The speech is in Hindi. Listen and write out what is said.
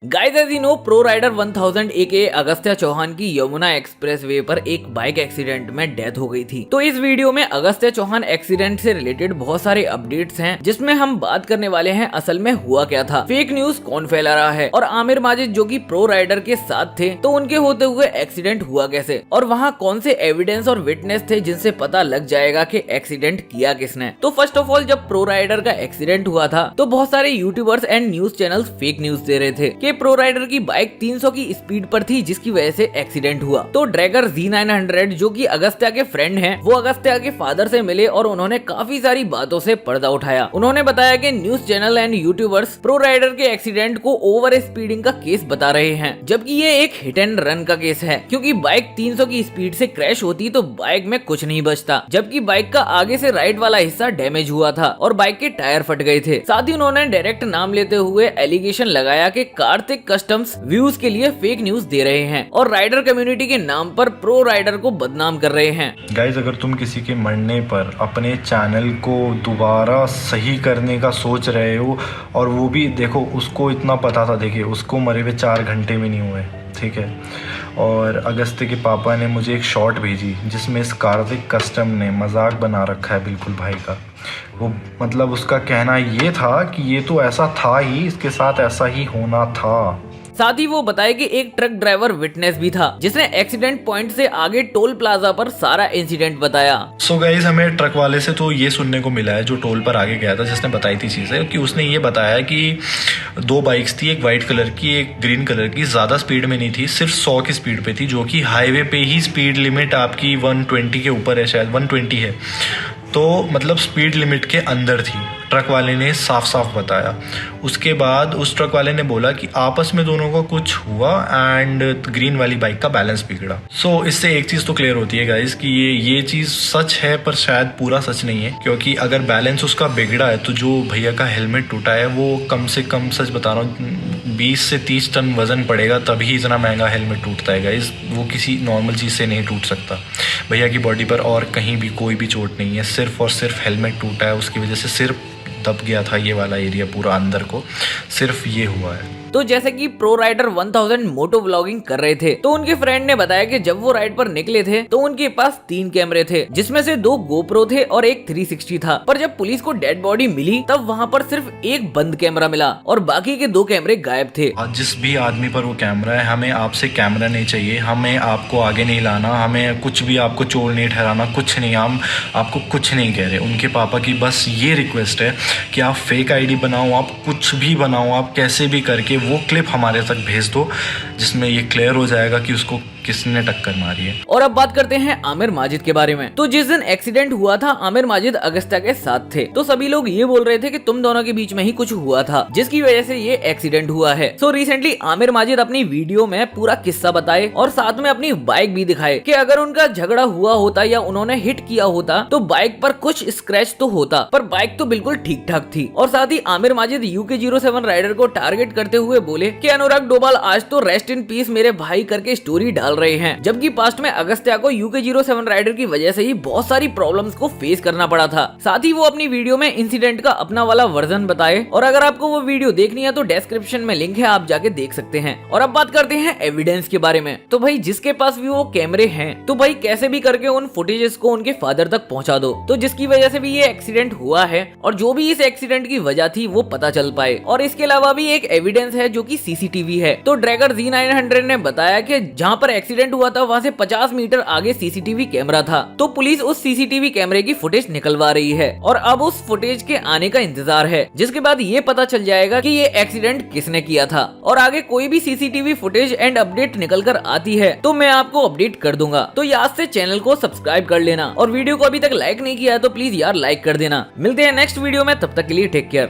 Guys as you know, pro rider 1000 AKA Agastya Chauhan की यमुना एक्सप्रेसवे पर एक बाइक एक्सीडेंट में डेथ हो गई थी। तो इस वीडियो में अगस्त्या चौहान एक्सीडेंट से रिलेटेड बहुत सारे अपडेट्स हैं, जिसमें हम बात करने वाले हैं असल में हुआ क्या था, फेक न्यूज कौन फैला रहा है, और आमिर माजिद जो कि प्रो राइडर के साथ थे तो उनके होते हुए एक्सीडेंट हुआ कैसे, और वहाँ कौन से एविडेंस और विटनेस थे जिनसे पता लग जाएगा कि एक्सीडेंट किया किसने। तो फर्स्ट ऑफ ऑल, जब प्रो राइडर का एक्सीडेंट हुआ था तो बहुत सारे YouTubers and news channels fake news दे रहे थे कि प्रो राइडर की बाइक 300 की स्पीड पर थी जिसकी वजह से एक्सीडेंट हुआ। तो ड्रैगर Z900 जो कि अगस्त्या के फ्रेंड हैं, वो अगस्त्या के फादर से मिले और उन्होंने काफी सारी बातों से पर्दा उठाया। उन्होंने बताया कि news channel and YouTubers pro rider के एक्सीडेंट को ओवर स्पीडिंग का केस बता रहे हैं, जबकि ये एक हिट एंड रन का केस है, क्योंकि बाइक 300 की स्पीड से क्रैश होती तो बाइक में कुछ नहीं बचता, जबकि बाइक का आगे से राइट वाला हिस्सा डैमेज हुआ था और बाइक के टायर फट गए थे। साथ ही उन्होंने डायरेक्ट नाम लेते हुए एलिगेशन लगाया कि कार्तिक कस्टम्स व्यूज के लिए फेक न्यूज दे रहे हैं और राइडर कम्युनिटी के नाम पर प्रो राइडर को बदनाम कर रहे हैं। गाइज, अगर तुम किसी के मरने पर अपने चैनल को दोबारा सही करने का सोच रहे हो, और वो भी देखो, उसको इतना पता था, देखिए उसको मरे हुए 4 घंटे में नहीं हुए, ठीक है। और अगस्त्य के पापा ने मुझे एक शॉट भेजी जिसमें इस कार्तिक कस्टम ने मजाक बना रखा है बिल्कुल भाई का। वो मतलब उसका कहना ये था कि ये तो ऐसा था ही, इसके साथ ऐसा ही होना था। साथ ही वो बताए कि एक ट्रक ड्राइवर विटनेस भी था जिसने एक्सीडेंट पॉइंट से आगे टोल प्लाजा पर सारा इंसिडेंट बताया। सो गाइस, हमें ट्रक वाले से तो ये सुनने को मिला है, जो टोल पर आगे गया था, जिसने बताई थी चीज़ें, कि उसने ये बताया कि 2 बाइक्स थी, एक वाइट कलर की एक ग्रीन कलर की, ज़्यादा स्पीड में नहीं थी, सिर्फ 100 की स्पीड पे थी, जो कि हाईवे पे ही स्पीड लिमिट आपकी 120 के ऊपर है, शायद 120 है, तो मतलब स्पीड लिमिट के अंदर थी। ट्रक वाले ने साफ साफ बताया। उसके बाद उस ट्रक वाले ने बोला कि आपस में दोनों को कुछ हुआ एंड ग्रीन वाली बाइक का बैलेंस बिगड़ा। सो इससे एक चीज़ तो क्लियर होती है गाइस कि ये चीज़ सच है, पर शायद पूरा सच नहीं है, क्योंकि अगर बैलेंस उसका बिगड़ा है तो जो भैया का हेलमेट टूटा है वो कम से कम, सच बता रहा हूँ, 20 से 30 टन वजन पड़ेगा तभी इतना महंगा हेलमेट टूटता है गाइस। वो किसी नॉर्मल चीज़ से नहीं टूट सकता। भैया की बॉडी पर और कहीं भी कोई भी चोट नहीं है, सिर्फ और सिर्फ हेलमेट टूटा है, उसकी वजह से सिर्फ दब गया था ये वाला एरिया पूरा अंदर को, सिर्फ ये हुआ है। तो जैसे कि प्रो राइडर 1000 मोटो व्लॉगिंग कर रहे थे तो उनके फ्रेंड ने बताया कि जब वो राइड पर निकले थे तो उनके पास 3 कैमरे थे, जिसमें से 2 गोप्रो थे और एक 360 था। पर जब पुलिस को डेड बॉडी मिली तब वहाँ पर सिर्फ एक बंद कैमरा मिला और बाकी के 2 कैमरे गायब थे। जिस भी आदमी पर वो कैमरा है, हमें आपसे कैमरा नहीं चाहिए, हमें आपको आगे नहीं लाना, हमें कुछ भी आपको चोर नहीं ठहराना, कुछ नहीं, हम आपको कुछ नहीं कह रहे। उनके पापा की बस ये रिक्वेस्ट है कि आप फेक आईडी बनाओ, आप कुछ भी बनाओ, आप कैसे भी करके वो क्लिप हमारे तक भेज दो, जिसमें ये क्लियर हो जाएगा कि उसको किसने टक्कर मारी है। और अब बात करते हैं आमिर माजिद के बारे में। तो जिस दिन एक्सीडेंट हुआ था आमिर माजिद अगस्त्या के साथ थे, तो सभी लोग ये बोल रहे थे कि तुम दोनों के बीच में ही कुछ हुआ था जिसकी वजह से ये एक्सीडेंट हुआ है। सो रिसेंटली आमिर माजिद अपनी वीडियो में पूरा किस्सा बताए और साथ में अपनी बाइक भी दिखाए कि अगर उनका झगड़ा हुआ होता या उन्होंने हिट किया होता तो बाइक पर कुछ स्क्रैच तो होता, पर बाइक तो बिल्कुल ठीक ठाक थी। और साथ ही आमिर माजिद UK07 राइडर को टारगेट करते हुए बोले कि अनुराग डोभाल आज तो रेस्ट इन पीस मेरे भाई करके स्टोरी डाल रहे हैं, जबकि पास्ट में अगस्त्या को UK07 राइडर की वजह से ही बहुत सारी प्रॉब्लम्स को फेस करना पड़ा था। साथ ही वो अपनी वीडियो में इंसिडेंट का अपना वाला वर्जन बताए, और अगर आपको वो वीडियो देखनी है तो डिस्क्रिप्शन में लिंक है, आप जाके देख सकते हैं। और अब बात करते हैं एविडेंस के बारे में। तो भाई जिसके पास भी वो कैमरे हैं तो भाई कैसे भी करके उन फुटेजेस को उनके फादर तक पहुंचा दो, तो जिसकी वजह से भी ये एक्सीडेंट हुआ है और जो भी इस एक्सीडेंट की वजह थी वो पता चल पाए। और इसके अलावा भी एक एविडेंस है जो कि CCTV है। तो ड्रैगर Z900 ने बताया कि जहां पर एक्सीडेंट हुआ था वहां से 50 मीटर आगे CCTV कैमरा था, तो पुलिस उस CCTV कैमरे की फुटेज निकलवा रही है और अब उस फुटेज के आने का इंतजार है, जिसके बाद ये पता चल जाएगा कि ये एक्सीडेंट किसने किया था। और आगे कोई भी CCTV फुटेज एंड अपडेट निकल कर आती है तो मैं आपको अपडेट कर दूंगा। तो याद से चैनल को सब्सक्राइब कर लेना और वीडियो को अभी तक लाइक नहीं किया है तो प्लीज यार लाइक कर देना। मिलते हैं नेक्स्ट वीडियो में, तब तक के लिए टेक केयर।